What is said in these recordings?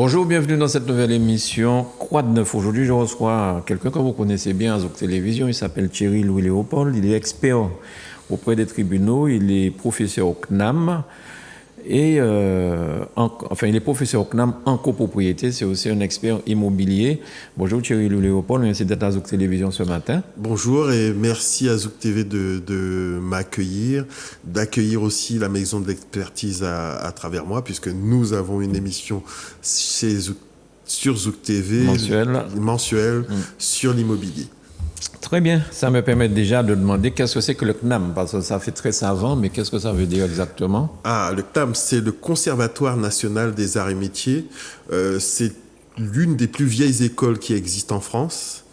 Bonjour, bienvenue dans cette nouvelle émission Quoi de neuf. Aujourd'hui, je reçois quelqu'un que vous connaissez bien à Zouk Télévision. Il s'appelle Thierry Louis Léopold. Il est expert auprès des tribunaux. Il est professeur au CNAM. Et il est professeur au CNAM en copropriété. C'est aussi un expert immobilier. Bonjour Thierry Louis Léopold. Merci d'être à Zouk Télévision ce matin. Bonjour et merci à Zouk TV de m'accueillir, d'accueillir aussi la maison de l'expertise à travers moi, puisque nous avons une émission sur Zouk TV mensuelle sur l'immobilier. Très bien, ça me permet déjà de demander qu'est-ce que c'est que le CNAM, parce que ça fait très savant, mais qu'est-ce que ça veut dire exactement? Le CNAM, c'est le Conservatoire national des arts et métiers. C'est l'une des plus vieilles écoles qui existent en France,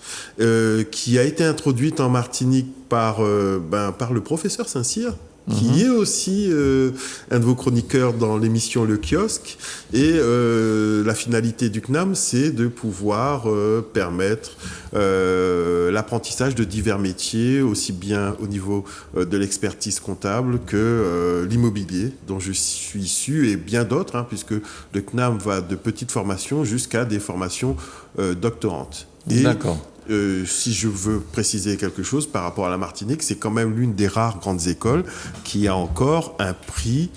qui a été introduite en Martinique par le professeur Saint-Cyr, qui est aussi un de vos chroniqueurs dans l'émission Le Kiosque. Et la finalité du CNAM, c'est de pouvoir permettre l'apprentissage de divers métiers, aussi bien au niveau de l'expertise comptable que l'immobilier, dont je suis issu, et bien d'autres, puisque le CNAM va de petites formations jusqu'à des formations doctorantes. D'accord. Si je veux préciser quelque chose par rapport à la Martinique, c'est quand même l'une des rares grandes écoles qui a encore un prix,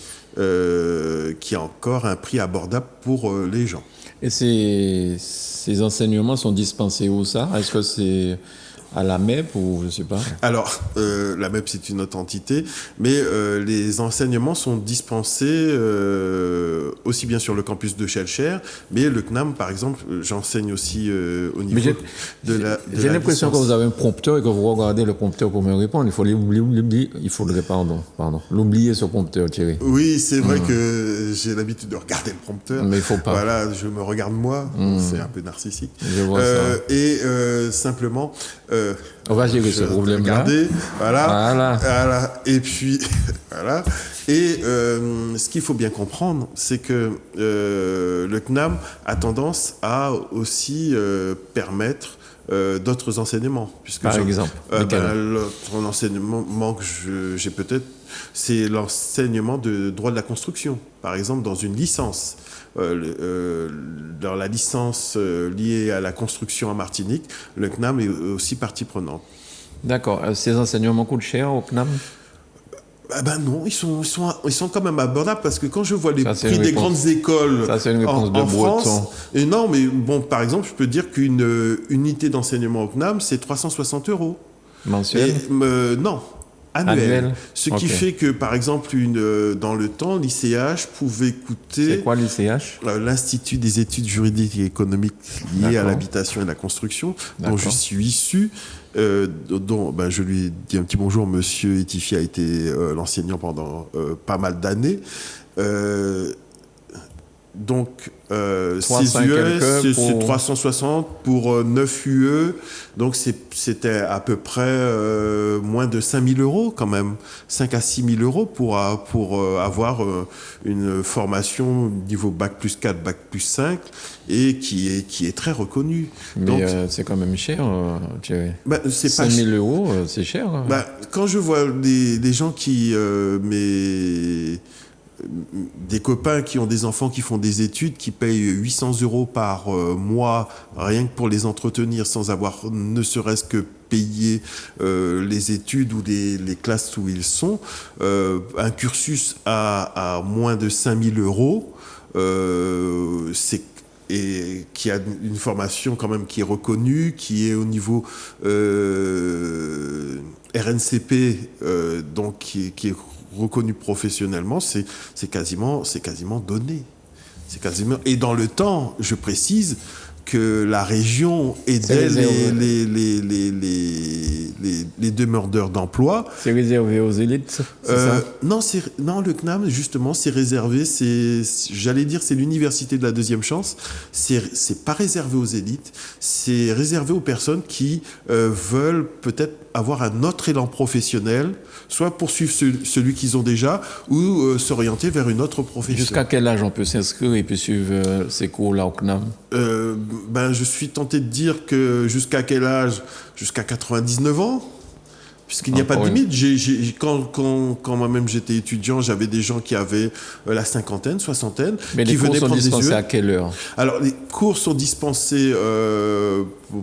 abordable pour les gens. Et ces enseignements sont dispensés où ça? Est-ce que c'est à la MEP ou je ne sais pas? Alors, la MEP, c'est une autre entité, mais les enseignements sont dispensés aussi bien sur le campus de Schellcher, mais le CNAM, par exemple, j'enseigne aussi au niveau de la J'ai l'impression que vous avez un prompteur et que vous regardez le prompteur pour me répondre. L'oublier ce prompteur, Thierry. Oui, c'est vrai que j'ai l'habitude de regarder le prompteur. Mais il ne faut pas. Voilà, je me regarde moi, c'est un peu narcissique. Je vois ça. Et simplement... on va gérer ce problème-là. Voilà. Et puis, voilà. Et ce qu'il faut bien comprendre, c'est que le CNAM a tendance à aussi permettre d'autres enseignements. Puisque par exemple l'autre enseignement que j'ai peut-être, c'est l'enseignement de droit de la construction. Par exemple, dans une licence. Dans la licence liée à la construction en Martinique, le CNAM est aussi partie prenante. D'accord. Ces enseignements coûtent cher au CNAM? Non, ils sont quand même abordables, parce que quand je vois les prix des grandes écoles en France, et non, mais bon, par exemple, je peux dire qu'une unité d'enseignement au CNAM, c'est 360 €. Mensuel? Non. Annuel. Ce qui fait que, par exemple, dans le temps, l'ICH pouvait coûter... C'est quoi l'ICH? L'Institut des études juridiques et économiques liées à l'habitation et la construction, dont je suis issu, dont je lui ai dit un petit bonjour. Monsieur Etifi a été l'enseignant pendant pas mal d'années. Donc, 6 UE, c'est 360 pour 9 UE. Donc, c'était à peu près moins de 5 000 € quand même. 5 à 6 000 € pour avoir une formation niveau Bac plus 4, Bac plus 5, et qui est très reconnue. Mais donc, c'est quand même cher, Thierry. 5 000 €, c'est cher. Quand je vois des gens qui... des copains qui ont des enfants qui font des études, qui payent 800 € par mois, rien que pour les entretenir, sans avoir ne serait-ce que payer les études ou les classes où ils sont, un cursus à moins de 5 000 €, et qui a une formation quand même qui est reconnue, qui est au niveau RNCP, donc qui est reconnu professionnellement, c'est quasiment donné. Et dans le temps, je précise que la région aidait les demandeurs d'emploi. C'est réservé aux élites, c'est ça? Non, le CNAM, justement, c'est réservé, j'allais dire, c'est l'université de la deuxième chance. C'est pas réservé aux élites, c'est réservé aux personnes qui veulent peut-être avoir un autre élan professionnel, soit poursuivre celui qu'ils ont déjà, ou s'orienter vers une autre profession. Jusqu'à quel âge on peut s'inscrire et puis suivre ces cours-là au CNAM? Je suis tenté de dire que jusqu'à quel âge? Jusqu'à 99 ans. puisqu'il n'y a pas de limite. Quand moi-même j'étais étudiant, j'avais des gens qui avaient la cinquantaine, soixantaine, Mais qui les cours venaient sont prendre des dispensés yeux. à quelle heure? Alors, les cours sont dispensés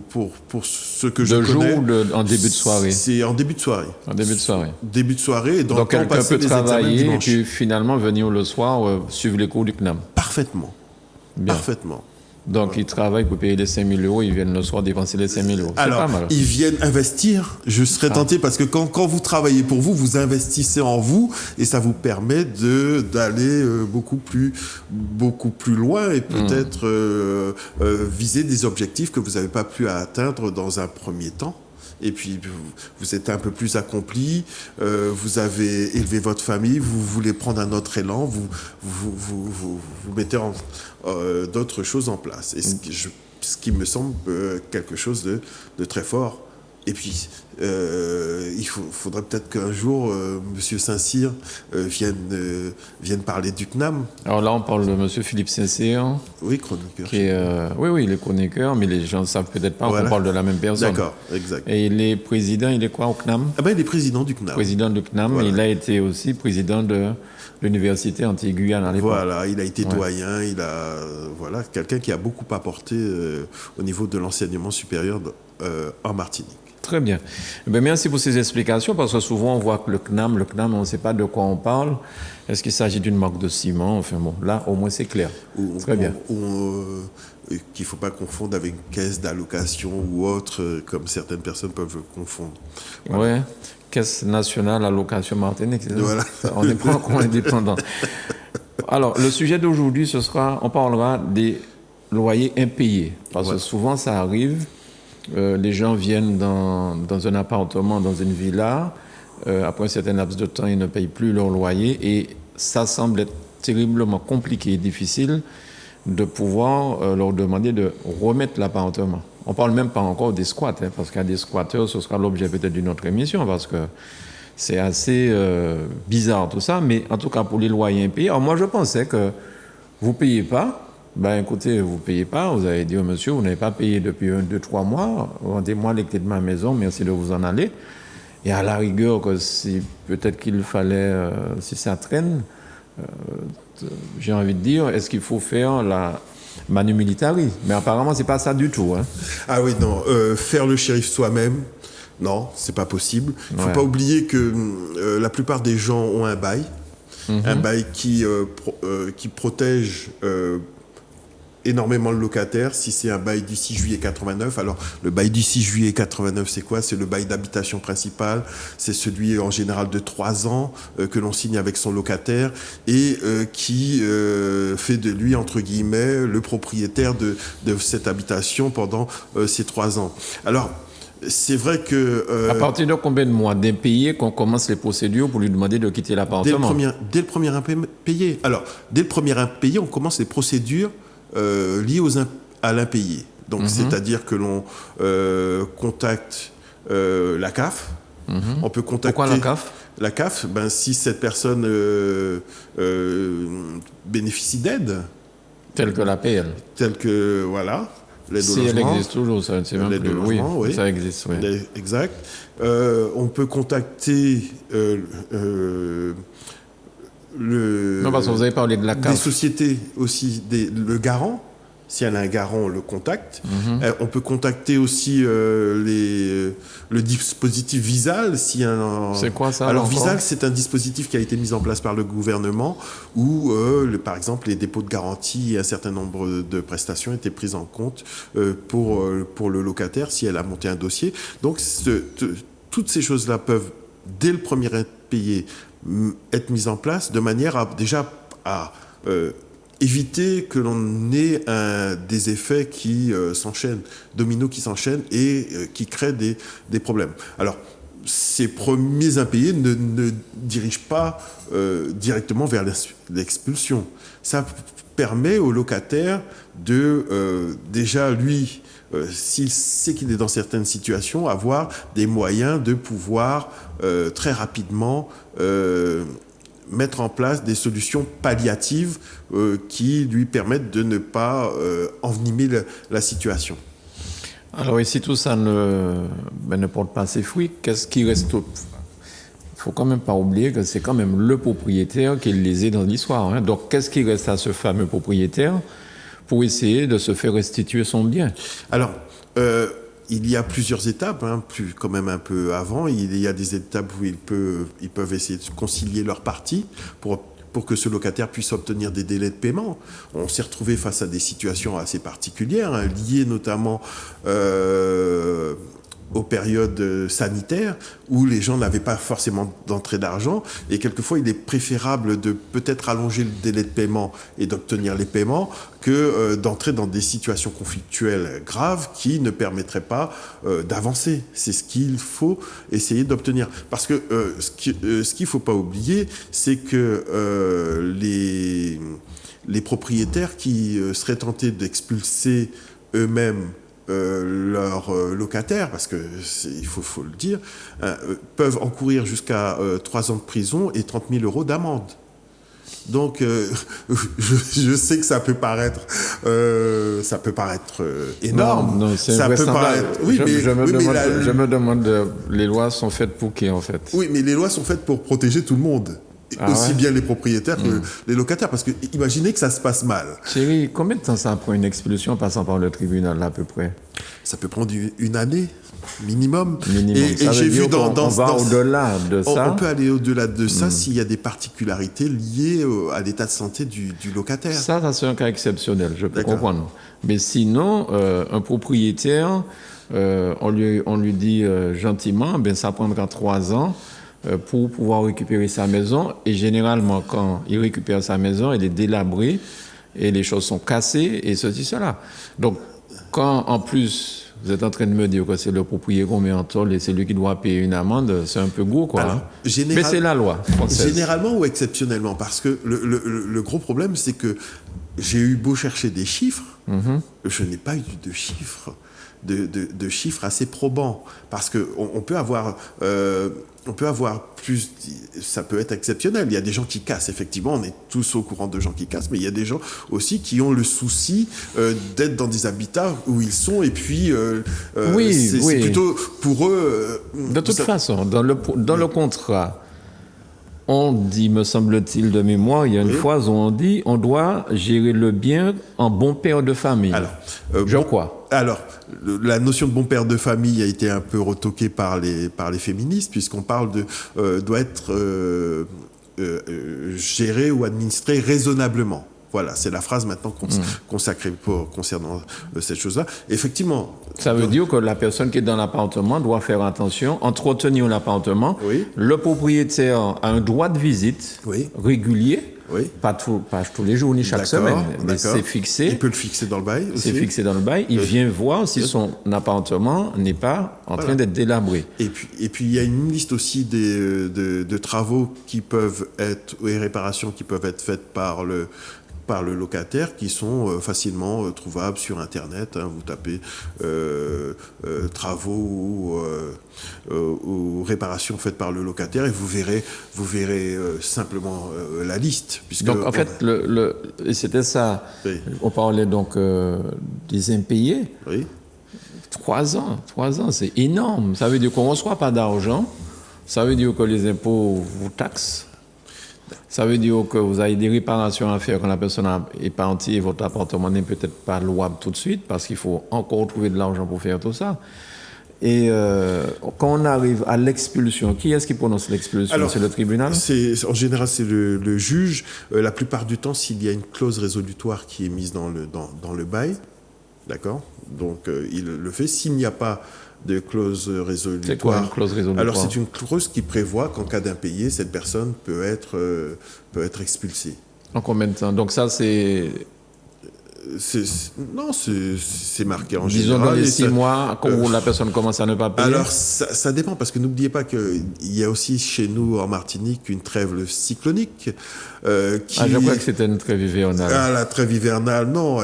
pour ceux que je De jour connais. ou en début de soirée? C'est en début de soirée. En début de soirée. Début de soirée, et dans Donc le temps quelqu'un passé peut les examens travailler et dimanche. puis finalement venir le soir suivre les cours du CNAM. Parfaitement. Bien. Parfaitement. Donc ils travaillent pour payer les 5 000 euros, ils viennent le soir dépenser les 5 000 euros. C'est Alors, pas mal. ils viennent investir. Je serais tenté parce que quand vous travaillez pour vous, vous investissez en vous et ça vous permet d'aller beaucoup plus loin et peut-être viser des objectifs que vous n'avez pas pu atteindre dans un premier temps. Et puis, vous êtes un peu plus accompli, vous avez élevé votre famille, vous voulez prendre un autre élan, vous mettez d'autres choses en place. Et ce qui me semble quelque chose de très fort. Et puis, il faudrait peut-être qu'un jour, M. Saint-Cyr vienne parler du CNAM. Alors là, on parle de M. Philippe Saint-Cyr. Oui, chroniqueur. Qui est, oui, il est chroniqueur, mais les gens ne savent peut-être pas Voilà. qu'on parle de la même personne. D'accord, exact. Et il est président, il est quoi au CNAM? Ah ben, il est président du CNAM. Président du CNAM, Voilà. il a été aussi président de l'université Antilles-Guyane à l'époque. Voilà, il a été doyen, voilà, quelqu'un qui a beaucoup apporté au niveau de l'enseignement supérieur en Martinique. Très bien. Eh bien, merci pour ces explications, parce que souvent on voit que le CNAM, on ne sait pas de quoi on parle. Est-ce qu'il s'agit d'une marque de ciment? Enfin bon, là au moins c'est clair. Très bien. Qu'il ne faut pas confondre avec une caisse d'allocation ou autre, comme certaines personnes peuvent confondre. Voilà. Oui, Caisse nationale allocation Martinique, c'est ça? Voilà. On n'est pas encore indépendant. Alors, le sujet d'aujourd'hui, on parlera des loyers impayés, parce que souvent ça arrive. Les gens viennent dans un appartement, dans une villa. Après un certain laps de temps, ils ne payent plus leur loyer. Et ça semble être terriblement compliqué et difficile de pouvoir leur demander de remettre l'appartement. On ne parle même pas encore des squats, parce qu'il y a des squatteurs, ce sera l'objet peut-être d'une autre émission, parce que c'est assez bizarre tout ça. Mais en tout cas, pour les loyers impayés, alors moi je pensais que vous ne payez pas. Ben écoutez, vous ne payez pas, vous avez dit au monsieur, vous n'avez pas payé depuis 1, 2, 3 mois, rendez-moi les clés de ma maison, merci de vous en aller. Et à la rigueur, que si peut-être qu'il fallait, si ça traîne, j'ai envie de dire, est-ce qu'il faut faire la manu militari? Mais apparemment, c'est pas ça du tout. Hein. Ah oui, non, faire le shérif soi-même, non, c'est pas possible. Il ne faut pas oublier que la plupart des gens ont un bail, un bail qui protège énormément le locataire. Si c'est un bail du 6 juillet 89, alors le bail du 6 juillet 89, c'est quoi? C'est le bail d'habitation principale, c'est celui en général de 3 ans que l'on signe avec son locataire et qui fait de lui, entre guillemets, le propriétaire de cette habitation pendant ces 3 ans. Alors, c'est vrai que... à partir de combien de mois d'impayé qu'on commence les procédures pour lui demander de quitter l'appartement? Dès le premier impayé. Alors, dès le premier impayé, on commence les procédures liées à l'impayé. Donc, c'est-à-dire que l'on contacte la CAF. On peut contacter... Pourquoi la CAF? La CAF, si cette personne bénéficie d'aide. Telle que la PL. Telle que, voilà... Si elle existe toujours, ça c'est même plus. Oui, ça existe, oui. Exact. On peut contacter non, parce que vous avez parlé de la CAF. des sociétés aussi, le garant. Si elle a un garant, on le contacte. On peut contacter aussi le dispositif Visal. C'est quoi ça? Alors Visal, c'est un dispositif qui a été mis en place par le gouvernement où, par exemple, les dépôts de garantie et un certain nombre de prestations étaient prises en compte pour le locataire si elle a monté un dossier. Donc toutes ces choses-là peuvent, dès le premier impayé, être mises en place de manière à éviter que l'on ait des effets qui s'enchaînent, dominos qui s'enchaînent et qui créent des problèmes. Alors, ces premiers impayés ne dirigent pas directement vers l'expulsion. Ça permet au locataire de, déjà, lui, s'il sait qu'il est dans certaines situations, avoir des moyens de pouvoir très rapidement mettre en place des solutions palliatives qui lui permettent de ne pas envenimer la situation. Alors, et si tout ça ne porte pas ses fruits, qu'est-ce qui reste? Il faut quand même pas oublier que c'est quand même le propriétaire qui est lésé dans l'histoire, hein. Donc, qu'est-ce qui reste à ce fameux propriétaire pour essayer de se faire restituer son bien? Alors, il y a plusieurs étapes, hein, plus quand même un peu avant. Il y a des étapes où ils peuvent essayer de concilier leurs parties pour que ce locataire puisse obtenir des délais de paiement. On s'est retrouvé face à des situations assez particulières, hein, liées notamment aux périodes sanitaires où les gens n'avaient pas forcément d'entrée d'argent, et quelquefois il est préférable de peut-être allonger le délai de paiement et d'obtenir les paiements que d'entrer dans des situations conflictuelles graves qui ne permettraient pas d'avancer. C'est ce qu'il faut essayer d'obtenir. Parce que ce qu'il ne faut pas oublier, c'est que les propriétaires qui seraient tentés d'expulser eux-mêmes leurs locataires, parce que il faut le dire, peuvent encourir jusqu'à 3 ans de prison et 30 000 euros d'amende. Donc, je sais que ça peut paraître énorme. Non, c'est ça peut paraître. Oui, je me demande, les lois sont faites pour qui en fait? Oui, mais les lois sont faites pour protéger tout le monde. Aussi bien les propriétaires que les locataires, parce que imaginez que ça se passe mal. Chérie, combien de temps ça prend une expulsion passant par le tribunal à peu près? Ça peut prendre une année minimum. Et j'ai vu on va au-delà de ça. On peut aller au-delà de ça s'il y a des particularités liées à l'état de santé du locataire. Ça c'est un cas exceptionnel, je peux comprendre. Mais sinon, un propriétaire, on lui dit gentiment, ben ça prendra 3 ans. Pour pouvoir récupérer sa maison. Et généralement, quand il récupère sa maison, elle est délabrée et les choses sont cassées et ceci, cela. Donc, quand en plus, vous êtes en train de me dire que c'est le propriétaire qu'on met en tôle et c'est lui qui doit payer une amende, c'est un peu gros, quoi. Alors, mais c'est la loi française. Généralement ou exceptionnellement, parce que le gros problème, c'est que j'ai eu beau chercher des chiffres, je n'ai pas eu de chiffres. De chiffres assez probants, parce que on peut avoir plus, ça peut être exceptionnel. Il y a des gens qui cassent, effectivement, on est tous au courant de gens qui cassent, mais il y a des gens aussi qui ont le souci d'être dans des habitats où ils sont, et puis c'est plutôt pour eux. De toute façon, dans le contrat, on dit, me semble-t-il de mémoire, il y a une phrase où on dit on doit gérer le bien en bon père de famille. Alors, quoi? Alors, la notion de bon père de famille a été un peu retoquée par les féministes, puisqu'on parle doit être géré ou administré raisonnablement. Voilà, c'est la phrase maintenant consacrée concernant cette chose-là. Effectivement. Ça veut dire que la personne qui est dans l'appartement doit faire attention, entretenir l'appartement. Oui. Le propriétaire a un droit de visite régulier. Oui. Pas tous les jours ni chaque semaine, mais c'est fixé. Il peut le fixer dans le bail aussi. C'est fixé dans le bail. Il vient voir si son appartement n'est pas en train d'être délabré. Et puis il y a une liste aussi de travaux qui peuvent être, et réparations qui peuvent être faites par le locataire, qui sont facilement trouvables sur Internet. Hein. Vous tapez travaux ou réparations faites par le locataire et vous verrez simplement la liste. Donc en fait, et c'était ça. Oui. On parlait donc des impayés. Oui. 3 ans, c'est énorme. Ça veut dire qu'on ne reçoit pas d'argent. Ça veut dire que les impôts vous taxent. Ça veut dire que vous avez des réparations à faire quand la personne est partie et votre appartement n'est peut-être pas louable tout de suite parce qu'il faut encore trouver de l'argent pour faire tout ça. Et quand on arrive à l'expulsion, qui est-ce qui prononce l'expulsion? C'est le tribunal? En général, c'est le juge. La plupart du temps, s'il y a une clause résolutoire qui est mise dans le bail, d'accord? Donc, il le fait. S'il n'y a pas de clause résolutoire. C'est quoi une clause résolutoire? Alors, c'est une clause qui prévoit qu'en cas d'impayé, cette personne peut être expulsée. En combien de temps? Donc ça, c'est marqué en général. Disons dans les 6 mois, quand la personne commence à ne pas payer. Alors, ça dépend, parce que n'oubliez pas qu'il y a aussi chez nous, en Martinique, une trêve cyclonique. Je crois que c'était une trêve hivernale. Ah, la trêve hivernale, non,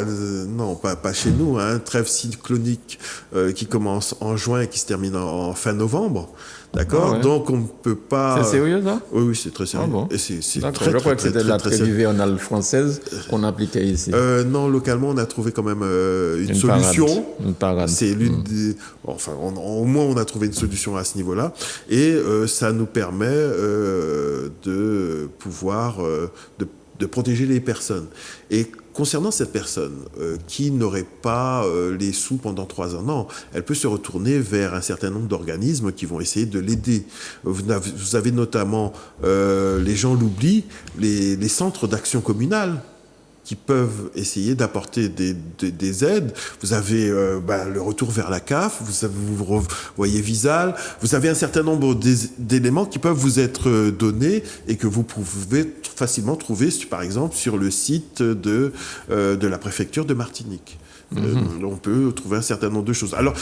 pas chez nous. Trêve cyclonique qui commence en juin et qui se termine en fin novembre. D'accord. Ah ouais. Donc on ne peut pas. C'est sérieux ça? Oui, oui, c'est très sérieux. Ah bon. Et c'est D'accord. très, Je crois que très, c'était très, la très trêve sérieux. hivernale française qu'on appliquait ici. Non, localement, on a trouvé quand même une Parade. solution. Une parade. C'est l'une des. Enfin, au moins, on a trouvé une solution à ce niveau-là. Et ça nous permet de pouvoir de protéger les personnes. Et concernant cette personne qui n'aurait pas les sous pendant 3 ans, non, elle peut se retourner vers un certain nombre d'organismes qui vont essayer de l'aider. Vous avez notamment, les gens l'oublient, les centres d'action communale qui peuvent essayer d'apporter des aides. Vous avez le retour vers la CAF, vous voyez Visal, vous avez un certain nombre d'éléments qui peuvent vous être donnés et que vous pouvez facilement trouver, par exemple, sur le site de la préfecture de Martinique. On peut trouver un certain nombre de choses. Alors,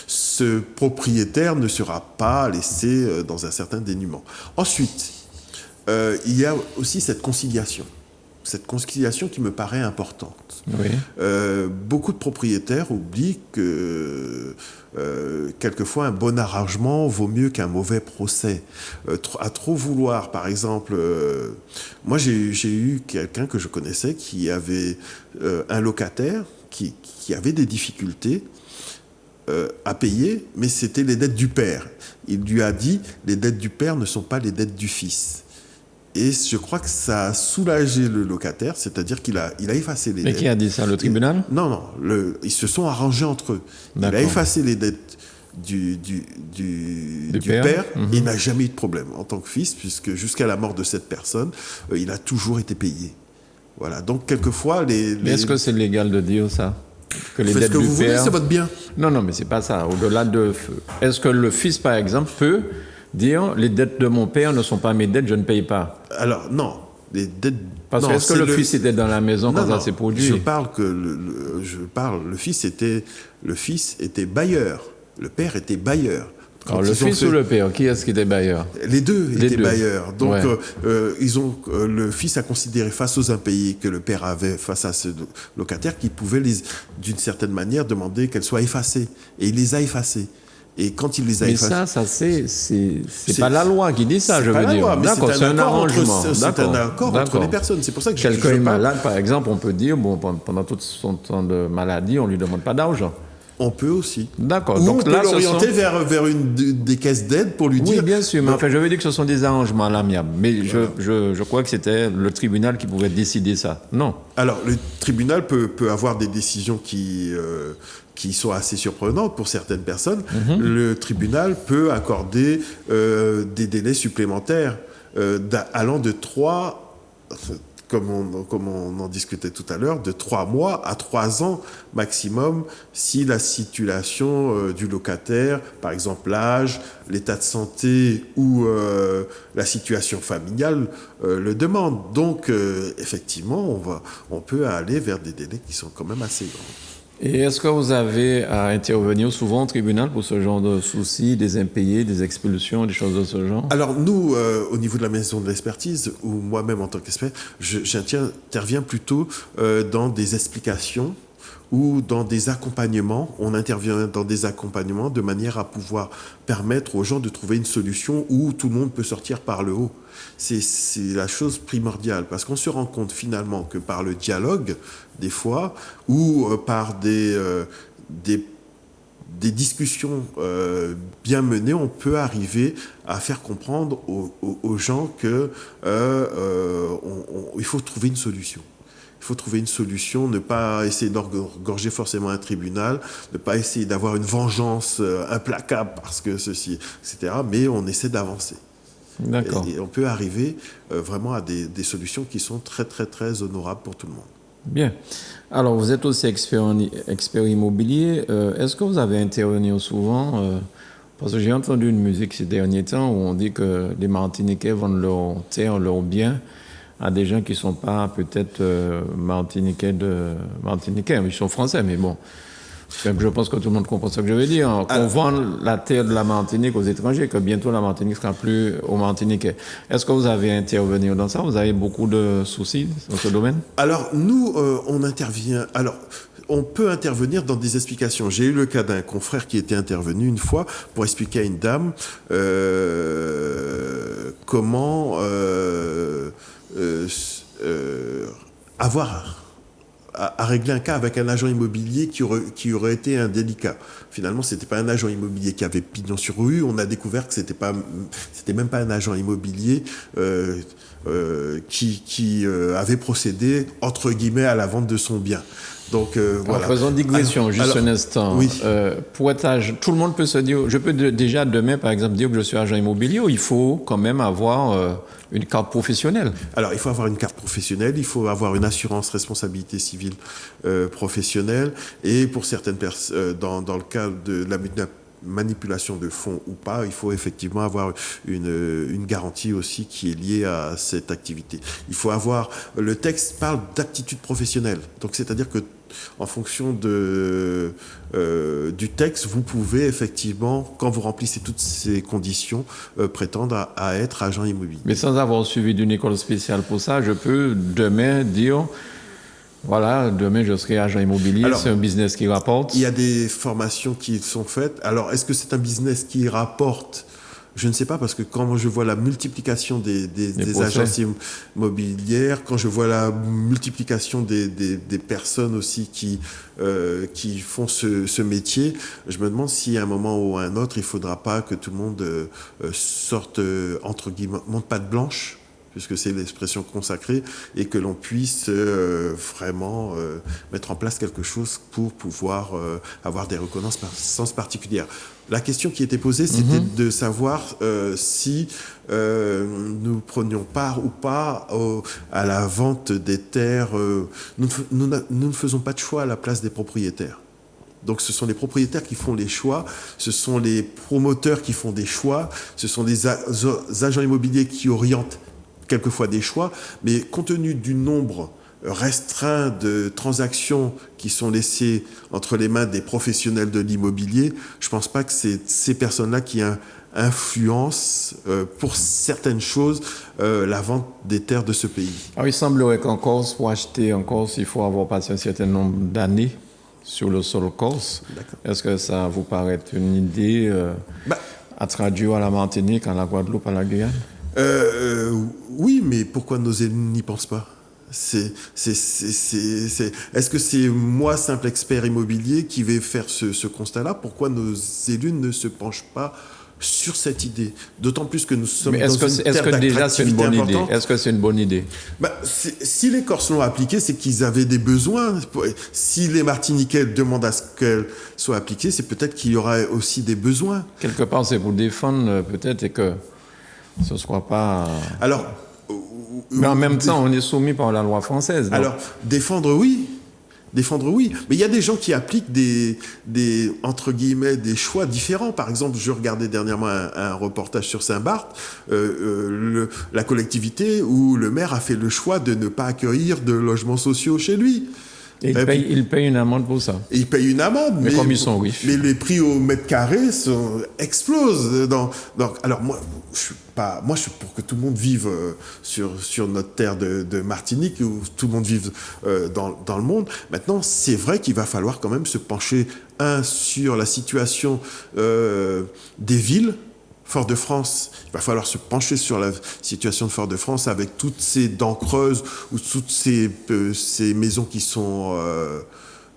ce propriétaire ne sera pas laissé dans un certain dénuement. Ensuite, il y a aussi cette conciliation. Cette conciliation qui me paraît importante. Oui. Beaucoup de propriétaires oublient que quelquefois un bon arrangement vaut mieux qu'un mauvais procès. À trop vouloir, par exemple, moi j'ai eu quelqu'un que je connaissais qui avait un locataire qui avait des difficultés à payer, mais c'était les dettes du père. Il lui a dit, les dettes du père ne sont pas les dettes du fils. Et je crois que ça a soulagé le locataire, c'est-à-dire qu'il a effacé les dettes. Mais qui a dit ça, le tribunal? Non, ils se sont arrangés entre eux. D'accord. Il a effacé les dettes du père et il n'a jamais eu de problème en tant que fils, puisque jusqu'à la mort de cette personne, il a toujours été payé. Voilà, donc quelquefois... Mais est-ce que c'est légal de dire ça? Que les Faites dettes ce que du vous voulez, père... c'est votre bien. Non, mais c'est pas ça. Au-delà de... Est-ce que le fils, par exemple, peut dire les dettes de mon père ne sont pas mes dettes, je ne paye pas? Alors, non. Les dettes... Parce que est-ce que le fils était dans la maison quand ça s'est produit? Je parle que le fils était bailleur. Le père était bailleur. Alors, le fils ou le père, qui est-ce qui était bailleur? Les deux étaient bailleurs. Donc, ouais. Le fils a considéré face aux impayés que le père avait face à ce locataire qu'il pouvait, d'une certaine manière, demander qu'elles soient effacées. Et il les a effacées. Et quand il les a effacées... Mais ça c'est pas la loi qui dit ça, je veux dire. D'accord, c'est un arrangement. C'est un accord entre les personnes. C'est pour ça que quelqu'un est malade, par exemple, on peut dire, bon, pendant tout son temps de maladie, on lui demande pas d'argent. On peut aussi. D'accord. Ou donc on peut l'orienter vers une des caisses d'aide pour lui dire... Oui, bien sûr. Mais enfin, je veux dire que ce sont des arrangements à l'amiable. Mais voilà. je crois que c'était le tribunal qui pouvait décider ça. Non. Alors, le tribunal peut avoir des décisions qui sont assez surprenantes pour certaines personnes. Le tribunal peut accorder des délais supplémentaires allant de 3... Comme on en discutait tout à l'heure, de 3 mois à 3 ans maximum si la situation du locataire, par exemple l'âge, l'état de santé ou la situation familiale le demande. Donc, effectivement, on peut aller vers des délais qui sont quand même assez grands. Et est-ce que vous avez à intervenir souvent au tribunal pour ce genre de soucis, des impayés, des expulsions, des choses de ce genre? Alors nous, au niveau de la maison de l'expertise, ou moi-même en tant qu'expert, j'interviens plutôt dans des explications ou dans des accompagnements. On intervient dans des accompagnements de manière à pouvoir permettre aux gens de trouver une solution où tout le monde peut sortir par le haut. C'est la chose primordiale, parce qu'on se rend compte finalement que par le dialogue, des fois, ou par des discussions bien menées, on peut arriver à faire comprendre aux gens que il faut trouver une solution. Il faut trouver une solution, ne pas essayer d'engorger forcément un tribunal, ne pas essayer d'avoir une vengeance implacable parce que ceci, etc. Mais on essaie d'avancer. D'accord. Et on peut arriver vraiment à des solutions qui sont très, très, très honorables pour tout le monde. Bien. Alors, vous êtes aussi expert immobilier. Est-ce que vous avez intervenu souvent parce que j'ai entendu une musique ces derniers temps où on dit que les Martiniquais vendent leur terre, leurs biens à des gens qui ne sont pas peut-être Martiniquais, ils sont français, mais bon. Je pense que tout le monde comprend ce que je veux dire. Qu'on vend la terre de la Martinique aux étrangers, que bientôt la Martinique ne sera plus aux Martiniquais. Est-ce que vous avez intervenu dans ça? Vous avez beaucoup de soucis dans ce domaine? Alors, nous, on intervient... Alors, on peut intervenir dans des explications. J'ai eu le cas d'un confrère qui était intervenu une fois pour expliquer à une dame comment avoir à régler un cas avec un agent immobilier qui aurait été indélicat. Finalement, c'était pas un agent immobilier qui avait pignon sur rue. On a découvert que c'était même pas un agent immobilier qui avait procédé entre guillemets à la vente de son bien. Donc voilà. Faisons digression juste un instant. Oui. Tout le monde peut se dire, je peux déjà demain par exemple dire que je suis agent immobilier, ou il faut quand même avoir une carte professionnelle? Alors il faut avoir une carte professionnelle, il faut avoir une assurance responsabilité civile professionnelle, et pour certaines personnes, dans le cas de la manipulation de fonds ou pas, il faut effectivement avoir une garantie aussi qui est liée à cette activité. Il faut avoir, le texte parle d'aptitude professionnelle, donc c'est-à-dire que en fonction du texte, vous pouvez effectivement, quand vous remplissez toutes ces conditions, prétendre à être agent immobilier. Mais sans avoir suivi d'une école spéciale pour ça, je peux demain dire, voilà, demain je serai agent immobilier, c'est un business qui rapporte. Il y a des formations qui sont faites. Alors, est-ce que c'est un business qui rapporte ? Je ne sais pas, parce que quand je vois la multiplication des agences immobilières, quand je vois la multiplication des personnes aussi qui font ce métier, je me demande si à un moment ou à un autre, il ne faudra pas que tout le monde sorte, entre guillemets, monte patte blanche, puisque c'est l'expression consacrée, et que l'on puisse vraiment mettre en place quelque chose pour pouvoir avoir des reconnaissances particulières. La question qui était posée, c'était de savoir si nous prenions part ou pas à la vente des terres. Nous ne faisons pas de choix à la place des propriétaires. Donc ce sont les propriétaires qui font les choix, ce sont les promoteurs qui font des choix, ce sont des agents immobiliers qui orientent quelquefois des choix, mais compte tenu du nombre restreint de transactions qui sont laissées entre les mains des professionnels de l'immobilier, je ne pense pas que c'est ces personnes-là qui influencent pour certaines choses la vente des terres de ce pays. Alors, il semblerait qu'en Corse, pour acheter en Corse, il faut avoir passé un certain nombre d'années sur le sol corse. D'accord. Est-ce que ça vous paraît une idée à traduire à la Martinique, à la Guadeloupe, à la Guyane? Oui, mais pourquoi nos élus n'y pensent pas ? Est-ce que c'est moi, simple expert immobilier, qui vais faire ce constat-là ? Pourquoi nos élus ne se penchent pas sur cette idée ? D'autant plus que nous sommes dans une terre d'attractivité importante. Est-ce que c'est une bonne idée ? Si les Corses l'ont appliquée, c'est qu'ils avaient des besoins. Si les Martiniquais demandent à ce qu'elle soit appliquée, c'est peut-être qu'il y aura aussi des besoins. Quelque part, c'est pour défendre peut-être et que ce ne soit pas... Alors... Mais en même temps, on est soumis par la loi française. Donc. Alors, défendre, oui. Mais il y a des gens qui appliquent entre guillemets, des choix différents. Par exemple, je regardais dernièrement un reportage sur Saint-Barth, la collectivité où le maire a fait le choix de ne pas accueillir de logements sociaux chez lui. Et il paye une amende pour ça. Il paye une amende, mais comme ils sont riches. Mais les prix au mètre carré explosent. Alors moi, je suis pour que tout le monde vive sur notre terre de Martinique, où tout le monde vive dans le monde. Maintenant, c'est vrai qu'il va falloir quand même se pencher sur la situation des villes. Fort-de-France, il va falloir se pencher sur la situation de Fort-de-France avec toutes ces dents creuses ou toutes ces maisons qui sont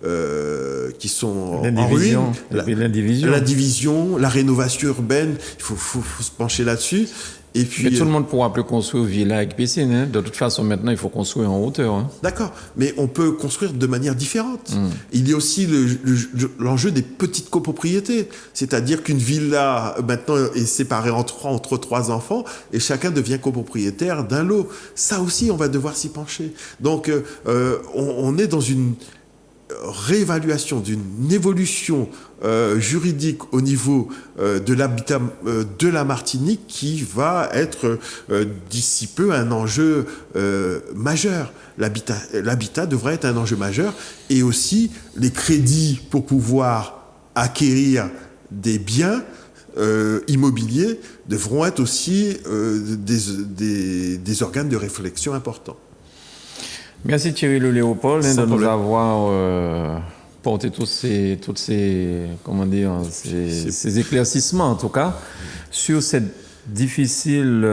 en ruine. L'indivision, la rénovation urbaine, il faut se pencher là-dessus. Et puis, mais tout le monde ne pourra plus construire villa avec piscine. Hein. De toute façon, maintenant, il faut construire en hauteur. Hein. D'accord, mais on peut construire de manière différente. Il y a aussi l'enjeu des petites copropriétés. C'est-à-dire qu'une villa, maintenant, est séparée entre 3 enfants et chacun devient copropriétaire d'un lot. Ça aussi, on va devoir s'y pencher. Donc, on est dans une réévaluation, d'une évolution juridique au niveau de l'habitat de la Martinique qui va être d'ici peu un enjeu majeur. L'habitat devrait être un enjeu majeur, et aussi les crédits pour pouvoir acquérir des biens immobiliers devront être aussi des organes de réflexion importants. Merci Thierry Le Léopold de nous avoir porter comment dire, ces éclaircissements, en tout cas, sur cette difficile...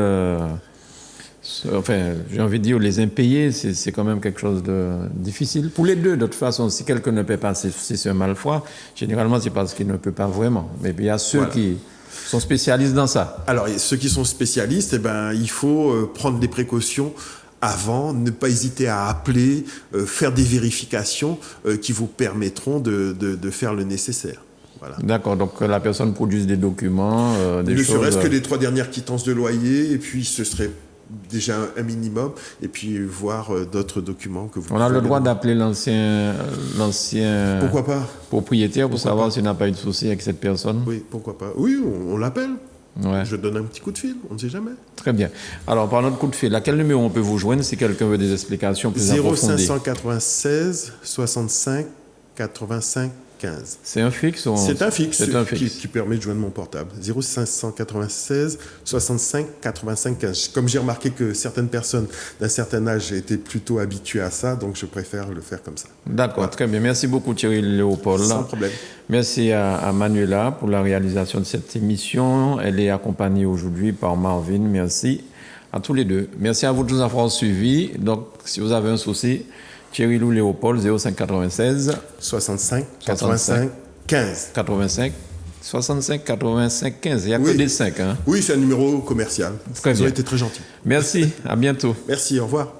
enfin, j'ai envie de dire, les impayés, c'est quand même quelque chose de difficile. Pour les deux, de toute façon, si quelqu'un ne paie pas, c'est un mal-foi. Généralement, c'est parce qu'il ne peut pas vraiment. Mais il y a ceux qui sont spécialistes dans ça. Alors, ceux qui sont spécialistes, eh ben, il faut prendre des précautions avant, ne pas hésiter à appeler, faire des vérifications qui vous permettront de faire le nécessaire. Voilà. D'accord, donc la personne produise des documents, des choses... Ne serait-ce que les 3 dernières quittances de loyer, et puis ce serait déjà un minimum, et puis voir d'autres documents que vous... On a le droit d'appeler l'ancien Pourquoi pas propriétaire pour savoir s'il n'a pas eu de souci avec cette personne. Oui, pourquoi pas. Oui, on l'appelle. Ouais. Je donne un petit coup de fil, on ne sait jamais. Très bien. Alors, par notre coup de fil, à quel numéro on peut vous joindre si quelqu'un veut des explications plus approfondies? 0596 65 85 15. C'est un fixe ou C'est un fixe, C'est un fixe. Qui permet de joindre mon portable. 0596 65 85 15. Comme j'ai remarqué que certaines personnes d'un certain âge étaient plutôt habituées à ça, donc je préfère le faire comme ça. D'accord, Voilà. très bien. Merci beaucoup Thierry Léopold. Sans problème. Merci à Manuela pour la réalisation de cette émission. Elle est accompagnée aujourd'hui par Marvin. Merci à tous les deux. Merci à vous de nous avoir suivis. Donc, si vous avez un souci, Thierry Lou Léopold, 0596 65 85 15. 85 65 85 15. Il n'y a Oui. que des 5. Hein? Oui, c'est un numéro commercial. Très Ils ont bien. été très gentils. Merci, à bientôt. Merci, au revoir.